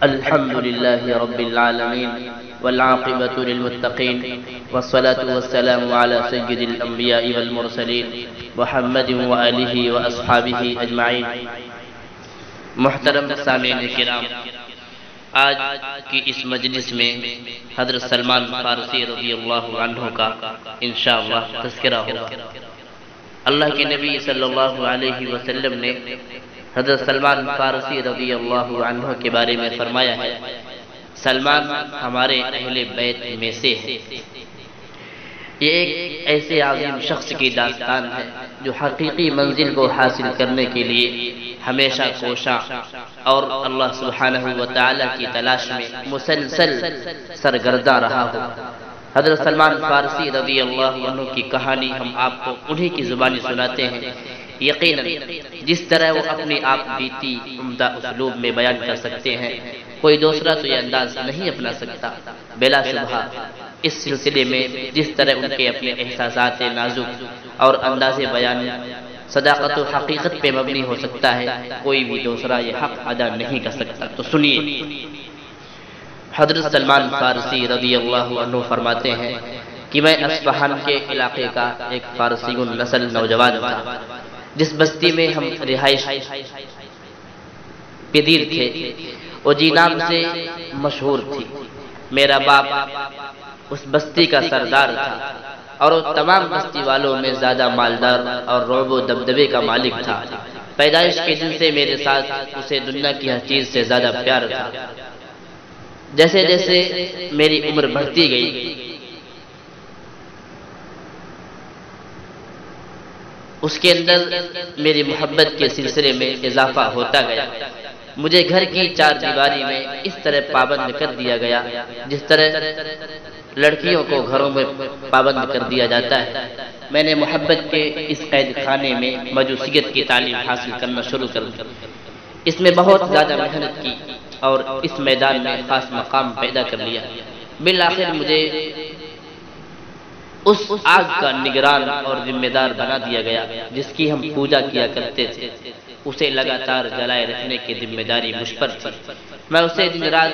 الحمد لله رب العالمين والعاقبة للمتقين والصلاة والسلام على سيد الأنبياء والمرسلين محمد وآله وأصحابه أجمعين۔ محترم سامعین کرام، آج کی اس مجلس میں حضرت سلمان فارسی رضی اللہ عنہ کا انشاءاللہ تذکرہ ہوگا۔ اللہ کے نبی صلی اللہ علیہ وسلم نے حضرت سلمان فارسی رضی اللہ عنہ کے بارے میں فرمایا ہے، سلمان ہمارے اہل بیت میں سے ہے۔ یہ ایک ایسے عظیم شخص کی داستان ہے جو حقیقی منزل کو حاصل کرنے کے لیے ہمیشہ کوشاں اور اللہ سبحانہ و تعالی کی تلاش میں مسلسل سرگرداں رہا ہو۔ حضرت سلمان فارسی رضی اللہ عنہ کی کہانی ہم آپ کو انہی کی زبانی سناتے ہیں۔ یقیناً جس طرح وہ اپنی آپ بیتی عمدہ اسلوب میں بیان کر سکتے ہیں، کوئی دوسرا تو یہ انداز نہیں اپنا سکتا۔ بلا شبہ اس سلسلے میں جس طرح ان کے اپنے احساسات نازک اور انداز بیان صداقت و حقیقت پہ مبنی ہو سکتا ہے، کوئی بھی دوسرا یہ حق ادا نہیں کر سکتا۔ تو سنیے، حضرت سلمان فارسی رضی اللہ عنہ فرماتے ہیں کہ میں اصفہان کے علاقے کا ایک فارسی نسل نوجوان تھا، جس بستی میں ہم رہائش پذیر تھے وہ جی نام سے مشہور تھی۔ میرا باپ اس بستی کا سردار تھا اور وہ تمام بستی والوں میں زیادہ مالدار اور رعب و دبدبے کا مالک تھا۔ پیدائش کے دن سے میرے ساتھ اسے دنیا کی ہر چیز سے زیادہ پیار تھا۔ جیسے جیسے میری عمر بڑھتی گئی اس کے اندر میری محبت کے سلسلے میں اضافہ ہوتا گیا۔ مجھے گھر کی چار دیواری میں اس طرح پابند کر دیا گیا جس طرح لڑکیوں کو گھروں میں پابند کر دیا جاتا ہے۔ میں نے محبت کے اس قید خانے میں مجوسیت کی تعلیم حاصل کرنا شروع کر دی۔ اس میں بہت زیادہ محنت کی اور اس میدان میں خاص مقام پیدا کر لیا۔ بالآخر مجھے اس آگ کا نگران اور ذمہ دار بنا دیا گیا جس کی ہم پوجا کیا کرتے تھے۔ اسے لگاتار جلائے رکھنے کی ذمہ داری مجھ پر تھی۔ میں اسے دن رات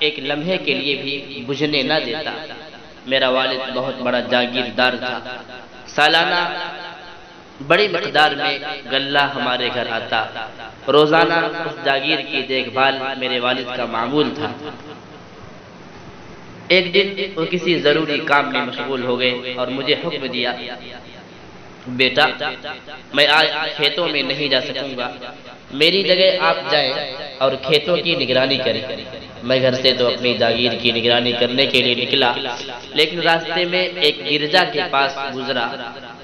ایک لمحے کے لیے بھی بجھنے نہ دیتا۔ میرا والد بہت بڑا جاگیردار تھا۔ سالانہ بڑی مقدار میں غلہ ہمارے گھر آتا۔ روزانہ اس جاگیر کی دیکھ بھال میرے والد کا معمول تھا۔ ایک دن وہ کسی ضروری کام میں مشغول ہو گئے اور مجھے حکم دیا، بیٹا میں آج کھیتوں میں نہیں جا سکوں گا، میری جگہ آپ جائیں اور کھیتوں کی نگرانی کریں۔ میں گھر سے تو اپنی جاگیر کی نگرانی کرنے کے لیے نکلا، لیکن راستے میں ایک گرجا کے پاس گزرا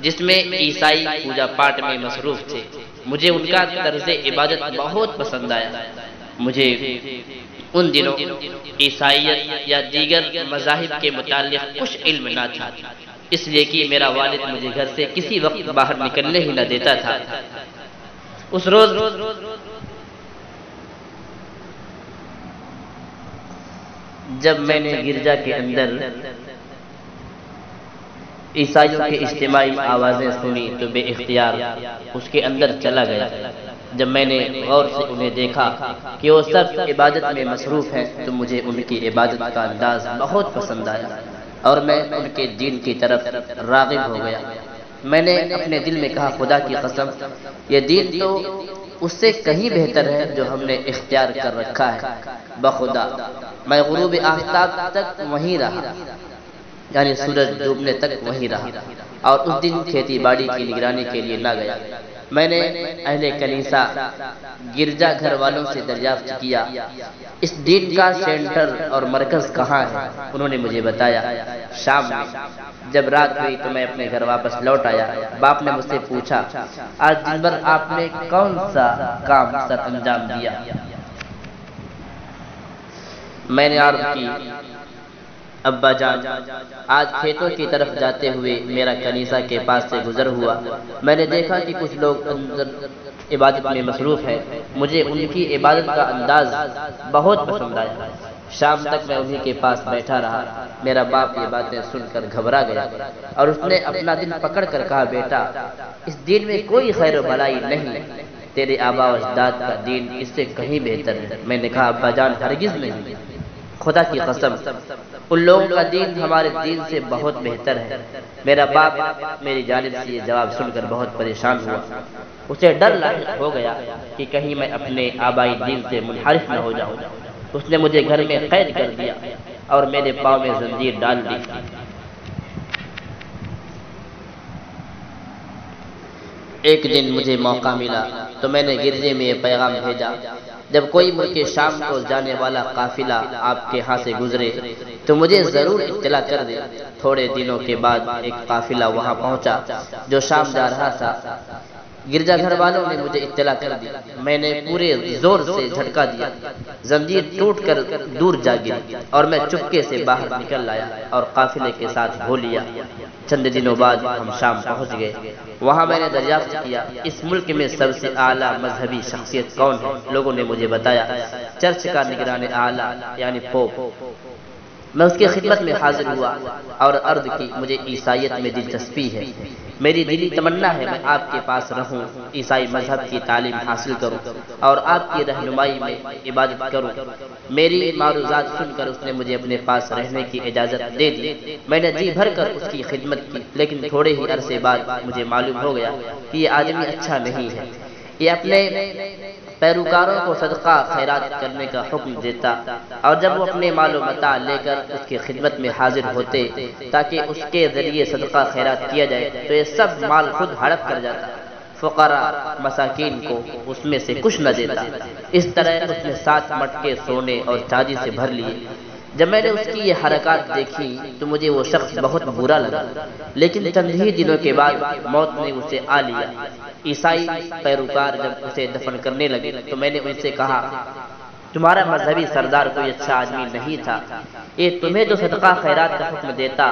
جس میں عیسائی پوجا پاٹ میں مصروف تھے۔ مجھے ان کا طرز عبادت بہت پسند آیا۔ مجھے ان دنوں عیسائیت یا دیگر مذاہب کے متعلق کچھ علم نہ تھا، اس لیے کہ میرا والد مجھے گھر سے کسی وقت باہر نکلنے ہی نہ دیتا تھا۔ اس روز جب میں نے گرجا کے اندر عیسائیوں کے اجتماعی آوازیں سنی تو بے اختیار اس کے اندر چلا گیا۔ جب میں نے غور سے انہیں دیکھا کہ وہ سب عبادت میں مصروف ہیں تو مجھے ان کی عبادت کا انداز بہت پسند آیا اور میں ان کے دین کی طرف راغب ہو گیا۔ میں نے اپنے دل میں کہا، خدا کی قسم یہ دین تو اس سے کہیں بہتر ہے جو ہم نے اختیار کر رکھا ہے۔ بخدا میں غروب آفتاب تک وہیں رہا، یعنی سورج ڈوبنے تک وہیں رہا، اور اس دن کھیتی باڑی کی نگرانی کے لیے نہ گیا۔ میں نے اہل کنیسہ گرجا گھر والوں سے دریافت کیا اس دین کا سینٹر اور مرکز کہاں ہے۔ انہوں نے مجھے بتایا شام میں۔ جب رات ہوئی تو میں اپنے گھر واپس لوٹ آیا۔ باپ نے مجھ سے پوچھا، آج دن بھر آپ نے کون سا کام سر انجام دیا؟ میں نے عرض کی، ابا جان آج کھیتوں کی طرف جاتے ہوئے میرا کنیسہ کے پاس سے گزر ہوا، میں نے دیکھا کہ کچھ لوگ اندر عبادت میں مصروف ہیں۔ مجھے ان کی عبادت کا انداز بہت پسند آیا۔ شام تک میں انہی کے پاس بیٹھا رہا۔ میرا باپ یہ باتیں سن کر گھبرا گیا اور اس نے اپنا دل پکڑ کر کہا، بیٹا اس دین میں کوئی خیر و بھلائی نہیں، تیرے آبا و اجداد کا دین اس سے کہیں بہتر ہے۔ میں نے کہا ابا جان ہرگز نہیں، خدا کی قسم ان لوگوں کا دین ہمارے دین سے بہت بہتر ہے۔ میرا باپ میری جانب سے یہ جواب سن کر بہت پریشان ہوا، اسے ڈر لاحق ہو گیا کہ کہیں میں اپنے آبائی دین سے منحرف نہ ہو جاؤں۔ اس نے مجھے گھر میں قید کر دیا اور میرے پاؤں میں زنجیر ڈال دی۔ ایک دن مجھے موقع ملا تو میں نے گرجے میں یہ پیغام بھیجا، جب کوئی ملک شام کو جانے والا قافلہ آپ کے ہاں سے گزرے تو مجھے ضرور اطلاع کر دے۔ تھوڑے دنوں کے بعد ایک قافلہ وہاں پہنچا جو شام جا رہا تھا۔ گرجا گھر والوں نے مجھے اطلاع کر دی، میں نے پورے زور سے جھٹکا دیا، زنجیر ٹوٹ کر دور جا گری اور میں چپکے سے باہر نکل آیا اور قافلے کے ساتھ ہو لیا۔ چند دنوں بعد ہم شام پہنچ گئے۔ وہاں میں نے دریافت کیا اس ملک میں سب سے اعلیٰ مذہبی شخصیت کون ہے۔ لوگوں نے مجھے بتایا چرچ کا نگران اعلیٰ یعنی پوپ۔ میں اس کی خدمت میں حاضر ہوا اور عرض کی مجھے عیسائیت میں دلچسپی ہے، میری دلی تمنا ہے میں آپ کے پاس رہوں، عیسائی مذہب کی تعلیم حاصل کروں اور آپ کی رہنمائی میں عبادت کروں۔ میری معروضات سن کر اس نے مجھے اپنے پاس رہنے کی اجازت دے دی۔ میں نے جی بھر کر اس کی خدمت کی، لیکن تھوڑے ہی عرصے بعد مجھے معلوم ہو گیا کہ یہ آدمی اچھا نہیں ہے۔ یہ اپنے پیروکاروں کو صدقہ خیرات کرنے کا حکم دیتا اور جب وہ اپنے مال و متاع لے کر اس کی خدمت میں حاضر ہوتے تاکہ اس کے ذریعے صدقہ خیرات کیا جائے تو یہ سب مال خود ہڑپ کر جاتا، فقراء مساکین کو اس میں سے کچھ نہ دیتا۔ اس طرح اس نے 7 مٹکے سونے اور چاندی سے بھر لیے۔ جب میں نے اس کی یہ حرکات دیکھی تو مجھے وہ شخص بہت برا لگا، لیکن چند ہی دنوں کے بعد موت نے اسے آ لیا۔ عیسائی پیروکار جب اسے دفن کرنے لگے تو میں نے ان سے کہا تمہارا مذہبی سردار کوئی اچھا آدمی نہیں تھا، یہ تمہیں جو صدقہ خیرات کا حکم دیتا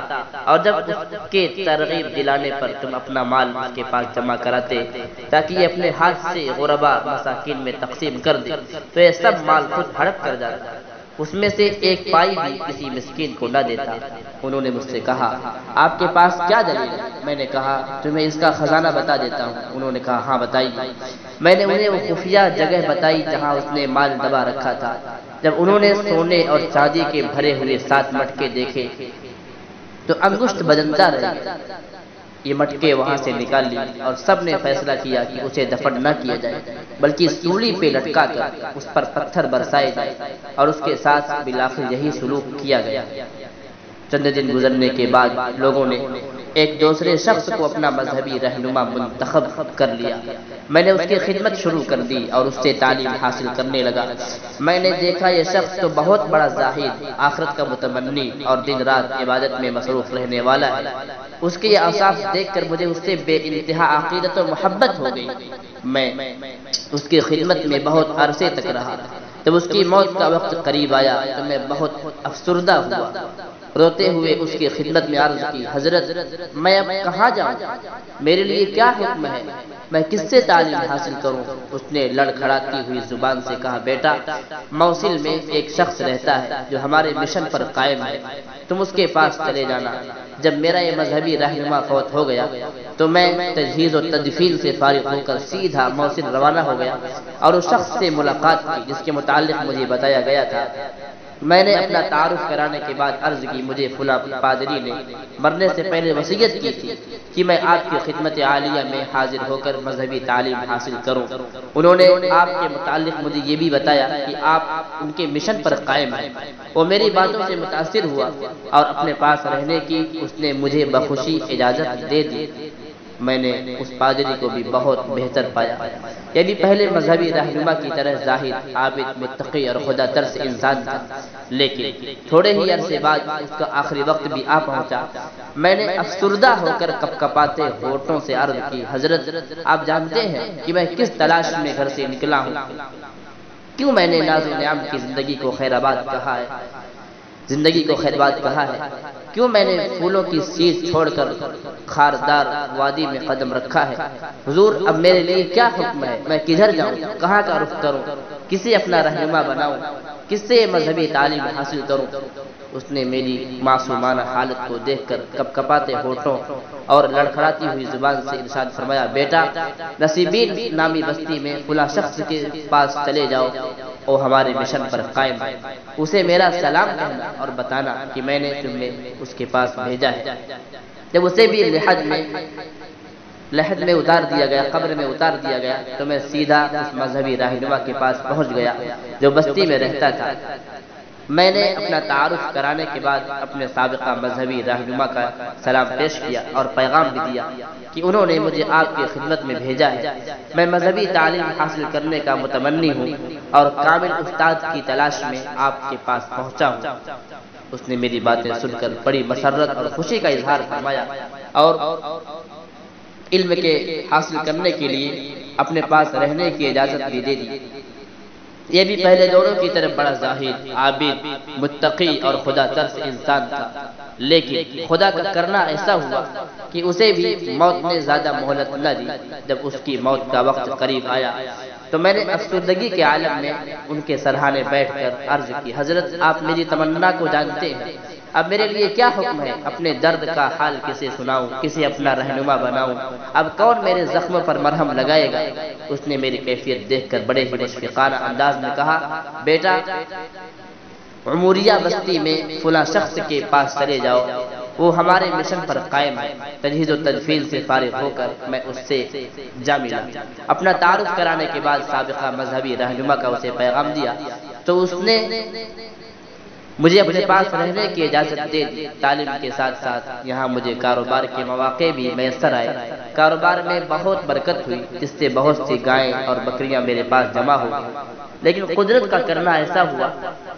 اور جب اس کے ترغیب دلانے پر تم اپنا مال اس کے پاس جمع کراتے تاکہ یہ اپنے ہاتھ سے غربا مساکین میں تقسیم کر دے تو یہ سب مال خود ہڑپ کر جاتا، اس میں سے ایک پائی بھی کسی مسکین کو نہ دیتا۔ انہوں نے مجھ سے کہا آپ کے پاس کیا دلیل ہے؟ میں نے کہا تمہیں اس کا خزانہ بتا دیتا ہوں۔ انہوں نے کہا ہاں بتائیے۔ میں نے انہیں وہ خفیہ جگہ بتائی جہاں اس نے مال دبا رکھا تھا۔ جب انہوں نے سونے اور چاندی کے بھرے ہوئے 7 مٹکے دیکھے تو انگشت بجنتا رہے۔ یہ مٹکے وہاں سے نکال لی اور سب نے فیصلہ کیا کہ اسے دفن نہ کیا جائے بلکہ سولی پہ لٹکا کر اس پر پتھر برسائے جائے اور اس کے ساتھ بالآخر یہی سلوک کیا گیا۔ چند دن گزرنے کے بعد لوگوں نے ایک دوسرے شخص کو اپنا مذہبی رہنما منتخب کر لیا۔ میں نے اس کی خدمت شروع کر دی اور اس سے تعلیم حاصل کرنے لگا۔ میں نے دیکھا یہ شخص تو بہت بڑا زاہد، آخرت کا متمنی اور دن رات عبادت میں مصروف رہنے والا ہے۔ اس کے یہ اوصاف دیکھ کر مجھے اس سے بے انتہا عقیدت و محبت ہو گئی۔ میں اس کی خدمت میں بہت عرصے تک رہا۔ جب اس کی موت کا وقت قریب آیا تو میں بہت افسردہ ہوا۔ روتے ہوئے اس کی خدمت میں عرض کی حضرت میں اب کہاں جاؤں؟ میرے لیے کیا حکم ہے؟ میں کس سے تعلیم حاصل کروں؟ اس نے لڑکھڑاتی ہوئی زبان سے کہا بیٹا موصل میں ایک شخص رہتا ہے جو ہمارے مشن پر قائم ہے، تم اس کے پاس چلے جانا۔ جب میرا یہ مذہبی رہنما فوت ہو گیا تو میں تجہیز و تدفین سے فارغ ہو کر سیدھا موصل روانہ ہو گیا اور اس شخص سے ملاقات کی جس کے متعلق مجھے بتایا گیا تھا۔ میں نے اپنا تعارف کرانے کے بعد عرض کی مجھے فلاں پادری نے مرنے سے پہلے وصیت کی تھی کہ میں آپ کی خدمت عالیہ میں حاضر ہو کر مذہبی تعلیم حاصل کروں۔ انہوں نے آپ کے متعلق مجھے یہ بھی بتایا کہ آپ ان کے مشن پر قائم ہیں۔ وہ میری باتوں سے متاثر ہوا اور اپنے پاس رہنے کی اس نے مجھے بخوشی اجازت دے دی۔ میں نے اس پادری کو بھی بہت بہتر پایا، یہ بھی پہلے مذہبی رہنما کی طرح زاہد، عابد، متقی اور خدا ترس انسان تھا، لیکن تھوڑے ہی عرصے بعد اس کا آخری وقت بھی آ پہنچا۔ میں نے افسردہ ہو کر کپکپاتے ہونٹوں سے عرض کی حضرت آپ جانتے ہیں کہ میں کس تلاش میں گھر سے نکلا ہوں، کیوں میں نے ناز و نعم کی زندگی کو خیر آباد کہا ہے، زندگی کو خیر آباد کہا ہے، کیوں میں نے پھولوں کی سیز چھوڑ کر خاردار وادی میں قدم رکھا ہے؟ حضور اب میرے لیے کیا حکم ہے؟ میں کدھر جاؤں؟ کہاں کا رخ کروں؟ کسے اپنا رہنما بناؤں؟ کس سے مذہبی تعلیم حاصل کروں؟ اس نے میری معصومانہ حالت کو دیکھ کر کپ کپاتے ہونٹوں اور لڑکھڑاتی ہوئی زبان سے ارشاد فرمایا، بیٹا نصیبین نامی بستی میں فلاں شخص کے پاس چلے جاؤ، وہ ہمارے مشن پر قائم ہے، اسے میرا سلام کہنا اور بتانا کہ میں نے تمہیں اس کے پاس بھیجا ہے۔ جب اسے بھی لحد میں اتار دیا گیا، قبر میں اتار دیا گیا، تو میں سیدھا اس مذہبی رہنما کے پاس پہنچ گیا جو بستی میں رہتا تھا۔ میں نے اپنا تعارف کرانے کے بعد اپنے سابقہ مذہبی رہنما کا سلام پیش کیا اور پیغام بھی دیا کہ انہوں نے مجھے آپ کی خدمت میں بھیجا ہے، میں مذہبی تعلیم حاصل کرنے کا متمنی ہوں اور کامل استاد کی تلاش میں آپ کے پاس پہنچا ہوں۔ اس نے میری باتیں سن کر بڑی مسرت اور خوشی کا اظہار فرمایا اور علم کے حاصل کرنے کے لیے اپنے پاس رہنے کی اجازت بھی دے دی۔ یہ بھی پہلے دونوں کی طرف بڑا زاہد، عابد، متقی اور خدا ترس انسان تھا، لیکن خدا کا کرنا ایسا ہوا کہ اسے بھی موت نے زیادہ مہلت نہ دی۔ جب اس کی موت کا وقت قریب آیا تو میں نے افسردگی کے عالم میں ان کے سرہانے بیٹھ کر عرض کی، حضرت آپ میری تمنا کو جانتے ہیں، اب میرے لیے کیا حکم ہے؟ اپنے درد کا حال کسے سناؤں، کسے اپنا رہنما بناؤں؟ اب کون میرے زخموں پر مرہم لگائے گا؟ اس نے میری کیفیت دیکھ کر بڑے ہی مشفقانہ انداز میں کہا، بیٹا عموریہ بستی میں فلاں شخص کے پاس چلے جاؤ، وہ ہمارے مشن پر قائم ہے۔ تجہیز و تجفیل سے فارغ ہو کر میں اس سے جا ملا، اپنا تعارف کرانے کے بعد سابقہ مذہبی رہنما کا اسے پیغام دیا تو اس نے مجھے اپنے پاس رہنے کی اجازت دے دی۔ تعلیم کے ساتھ ساتھ یہاں مجھے کاروبار کے مواقع بھی میسر آئے، کاروبار میں بہت برکت ہوئی، جس سے بہت سی گائیں اور بکریاں میرے پاس جمع ہو گئی، لیکن قدرت کا کرنا ایسا ہوا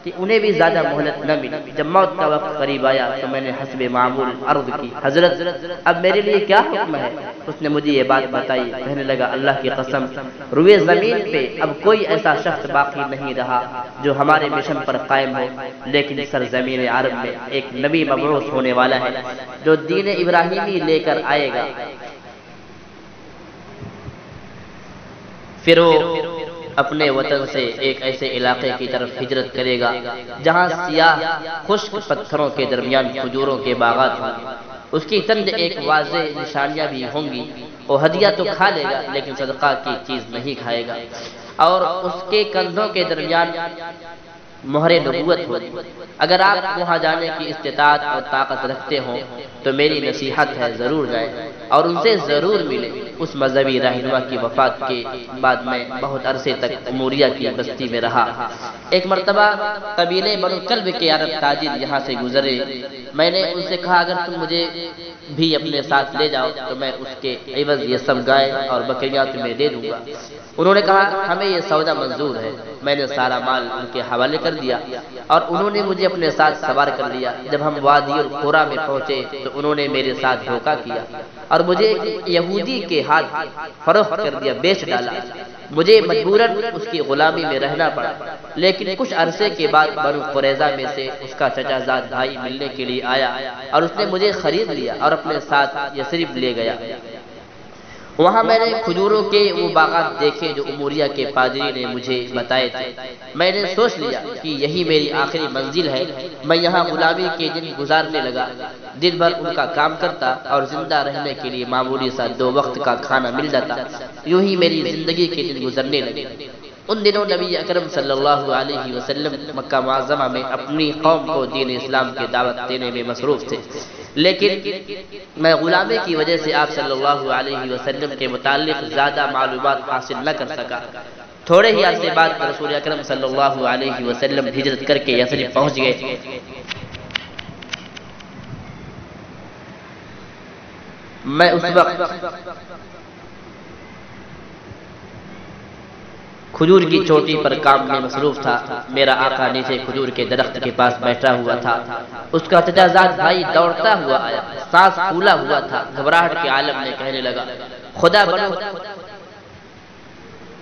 کہ انہیں بھی زیادہ مہلت نہ ملی۔ جب موت کا وقت قریب آیا تو میں نے حسب معمول عرض کی، حضرت اب میرے لیے کیا حکم ہے؟ اس نے مجھے یہ بات بتائی، کہنے لگا، اللہ کی قسم روئے زمین پہ اب کوئی ایسا شخص باقی نہیں رہا جو ہمارے مشن پر قائم ہو، لیکن سرزمین عرب میں ایک نبی مبعوث ہونے والا ہے جو دین ابراہیمی لے کر آئے گا، پھر وہ اپنے وطن سے ایک ایسے علاقے کی طرف ہجرت کرے گا جہاں سیاہ خشک پتھروں کے درمیان کھجوروں کے باغات ہوں گے، اس کی چند ایک واضح نشانیاں بھی ہوں گی، وہ ہدیہ تو کھا لے گا لیکن صدقہ کی چیز نہیں کھائے گا، اور اس کے کندھوں کے درمیان مہر نبوت ہوگی۔ اگر آپ وہاں جانے کی استطاعت اور طاقت رکھتے ہوں تو میری نصیحت ہے ضرور جائیں اور ان سے ضرور ملیں۔ اس مذہبی رہنما کی وفات کے بعد میں بہت عرصے تک عموریہ کی بستی میں رہا۔ ایک مرتبہ قبیلے بنو کلب کے عرب تاجر یہاں سے گزرے، میں نے ان سے کہا، اگر تم مجھے بھی اپنے ساتھ لے جاؤ تو میں اس کے عوض یہ سب گائے اور بکریاں تمہیں دے دوں گا۔ انہوں نے کہا، ہمیں یہ سودا منظور ہے۔ میں نے سارا مال ان کے حوالے کر دیا اور انہوں نے مجھے اپنے ساتھ سوار کر لیا۔ جب ہم وادی القرا میں پہنچے تو انہوں نے میرے ساتھ دھوکہ کیا اور مجھے یہودی کے ہاتھ فروخت کر دیا، بیچ ڈالا۔ مجھے مجبوراً اس کی غلامی میں رہنا پڑا، لیکن کچھ عرصے کے بعد بنو قریظہ میں سے اس کا چچا زاد بھائی ملنے کے لیے آیا اور اس نے مجھے خرید لیا اور اپنے ساتھ یثرب لے گیا۔ وہاں میں نے کھجوروں کے وہ باغات دیکھے جو عموریہ کے پادری نے مجھے بتائے تھے۔ میں نے سوچ لیا کہ یہی میری آخری منزل ہے۔ میں یہاں غلامی کے دن گزارنے لگا، دن بھر ان کا کام کرتا اور زندہ رہنے کے لیے معمولی سا 2 وقت کا کھانا مل جاتا۔ یوں ہی میری زندگی کے دن گزرنے لگے۔ ان دنوں نبی اکرم صلی اللہ علیہ وسلم مکہ معظمہ میں اپنی قوم کو دین اسلام کی دعوت دینے میں مصروف تھے، لیکن میں غلامی کی وجہ سے آپ صلی اللہ علیہ وسلم کے متعلق زیادہ معلومات حاصل نہ کر سکا۔ تھوڑے ہی عرصے بعد رسول اکرم صلی اللہ علیہ وسلم ہجرت کر کے یثرب پہنچ گئے۔ میں اس وقت کھجور کی چوٹی پر کام میں مصروف تھا۔ میرا آقا نیچے کھجور کے درخت کے پاس بیٹھا ہوا تھا۔ اس کا چچا زاد بھائی دوڑتا ہوا آیا، سانس پھولا ہوا تھا، گھبراہٹ کے عالم میں کہنے لگا، خدا بنو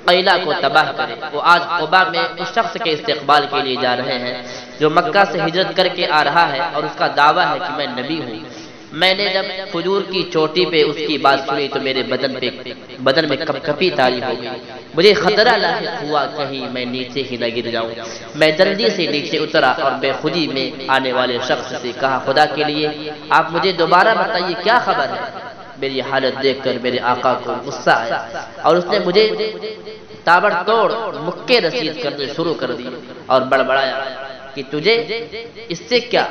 قیلہ کو تباہ کرے، وہ آج قباء میں اس شخص کے استقبال کے لیے جا رہے ہیں جو مکہ سے ہجرت کر کے آ رہا ہے اور اس کا دعویٰ ہے کہ میں نبی ہوں۔ میں نے جب کھجور کی چوٹی پہ اس کی بات سنی تو میرے بدن میں کپکپی طاری ہو گئی. مجھے خطرہ لاحق ہوا کہیں میں نیچے ہی نہ گر جاؤں. میں جلدی سے نیچے اترا اور بے خودی میں آنے والے شخص سے کہا خدا کے لیے آپ مجھے دوبارہ بتائیے کیا خبر ہے. میری حالت دیکھ کر میرے آقا کو غصہ آیا اور اس نے مجھے تابڑ توڑ مکے رسید کرنے شروع کر دی اور بڑبڑایا کہ تجھے اس سے کیا،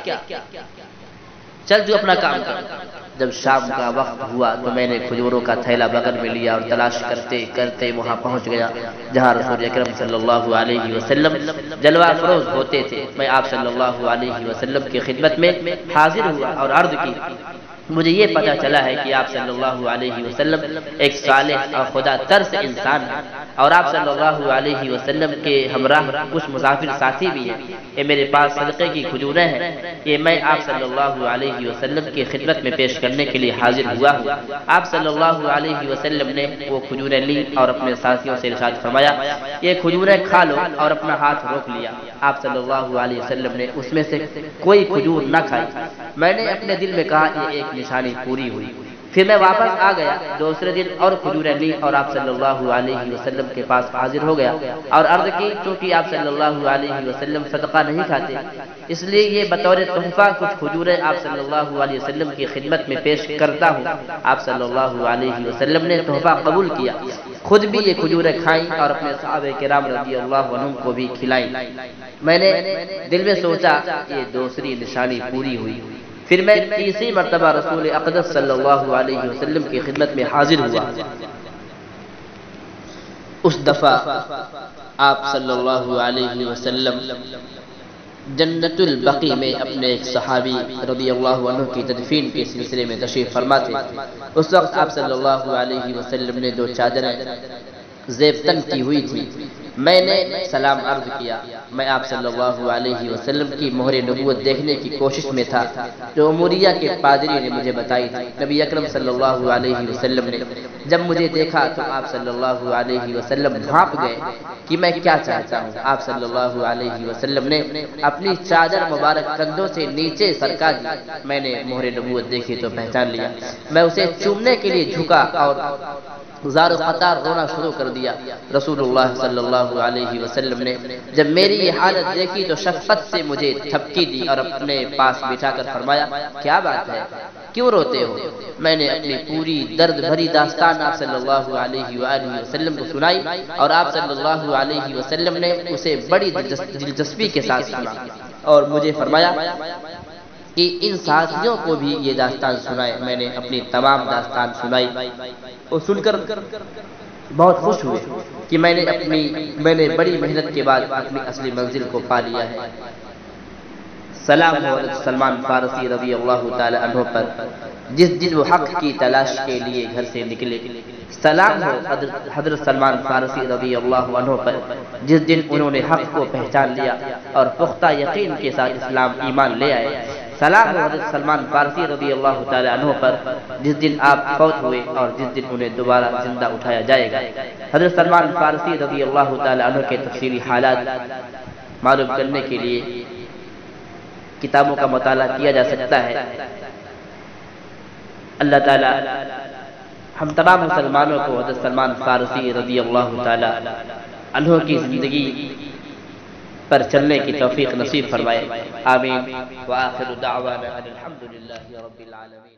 چل تو اپنا کام کر. جب شام کا وقت ہوا تو میں نے کھجوروں کا تھیلا بغل میں لیا اور تلاش کرتے کرتے وہاں پہنچ گیا جہاں رسول اکرم صلی اللہ علیہ وسلم جلوہ افروز ہوتے تھے. میں آپ صلی اللہ علیہ وسلم کی خدمت میں حاضر ہوا اور عرض کی مجھے یہ پتہ چلا ہے کہ آپ صلی اللہ علیہ وسلم ایک صالح اور خدا ترس انسان ہیں اور آپ صلی اللہ علیہ وسلم کے ہمراہ کچھ مسافر ساتھی بھی ہیں. یہ میرے پاس صدقے کی کھجوریں ہیں، یہ میں آپ صلی اللہ علیہ وسلم کی خدمت میں پیش کرنے کے لیے حاضر ہوا ہوں. آپ صلی اللہ علیہ وسلم نے وہ کھجوریں لی اور اپنے ساتھیوں سے ارشاد فرمایا یہ کھجوریں کھا لو اور اپنا ہاتھ روک لیا. آپ صلی اللہ علیہ وسلم نے اس میں سے کوئی کھجور نہ کھائی. میں نے اپنے دل میں کہا یہ ایک نشانی پوری ہوئی. پھر میں واپس آ گیا دوسرے دن اور کھجوریں لی اور آپ صلی اللہ علیہ وسلم کے پاس حاضر ہو گیا اور عرض کی چونکہ آپ صلی اللہ علیہ وسلم صدقہ نہیں کھاتے اس لیے یہ بطور تحفہ کچھ کھجوریں آپ صلی اللہ علیہ وسلم کی خدمت میں پیش کرتا ہوں. آپ صلی اللہ علیہ وسلم نے تحفہ قبول کیا، خود بھی یہ کھجوریں کھائیں اور اپنے صحابہ کرام رضی اللہ عنہم کو بھی کھلائیں. میں نے دل میں سوچا یہ دوسری نشانی پوری ہوئی. پھر میں تیسری مرتبہ رسول اقدس صلی اللہ علیہ وسلم کی خدمت میں حاضر ہوا. اس دفعہ آپ صلی اللہ علیہ وسلم جنت البقیع میں اپنے ایک صحابی رضی اللہ عنہ کی تدفین کے سلسلے میں تشریف فرما تھے. اس وقت آپ صلی اللہ علیہ وسلم نے جو چادریں زیبتن کی ہوئی تھی میں نے سلام عرض کیا. میں آپ صلی اللہ علیہ وسلم کی مہر نبوت دیکھنے کی کوشش میں تھا جو اموریہ کے پادری نے مجھے بتائی تھی. نبی اکرم صلی اللہ علیہ وسلم نے جب مجھے دیکھا تو آپ صلی اللہ علیہ وسلم بھانپ گئے کہ میں کیا چاہتا ہوں. آپ صلی اللہ علیہ وسلم نے اپنی چادر مبارک کندھوں سے نیچے سرکا دی. میں نے مہر نبوت دیکھی تو پہچان لیا. میں اسے چومنے کے لیے جھکا اور زار و قطار رونا شروع کر دیا. رسول اللہ صلی اللہ علیہ وسلم نے جب میری یہ حالت دیکھی تو شفقت سے مجھے تھپکی دی اور اپنے پاس بٹھا کر فرمایا کیا بات ہے، کیوں روتے ہو؟ میں نے اپنی پوری درد بھری داستان آپ صلی اللہ علیہ وآلہ وسلم کو سنائی اور آپ صلی اللہ علیہ وسلم نے اسے بڑی دلچسپی کے ساتھ سنا اور مجھے فرمایا کہ ان ساتھیوں کو بھی یہ داستان سنائے. میں نے اپنی تمام داستان سنائی اور سن کر بہت خوش ہوئے کہ میں نے بڑی محنت کے بعد اپنی اصلی منزل کو پا لیا ہے. سلام ہو حضرت سلمان فارسی رضی اللہ تعالی عنہ پر جس دن وہ حق کی تلاش کے لیے گھر سے نکلے. سلام ہو حضرت سلمان فارسی رضی اللہ عنہ پر جس دن انہوں نے حق کو پہچان لیا اور پختہ یقین کے ساتھ اسلام ایمان لے آئے. سلام ہو حضرت سلمان فارسی رضی اللہ تعالی عنہ پر جس دن آپ فوت ہوئے اور جس دن انہیں دوبارہ زندہ اٹھایا جائے گا. حضرت سلمان فارسی رضی اللہ تعالی عنہ کے تفصیلی حالات معلوم کرنے کے لیے کتابوں کا مطالعہ کیا جا سکتا ہے. اللہ تعالی ہم تمام مسلمانوں کو حضرت سلمان فارسی رضی اللہ تعالی عنہ کی زندگی پر چلنے کی توفیق نصیب فرمائے. آمین. وآخر دعوانا الحمدللہ رب العالمین.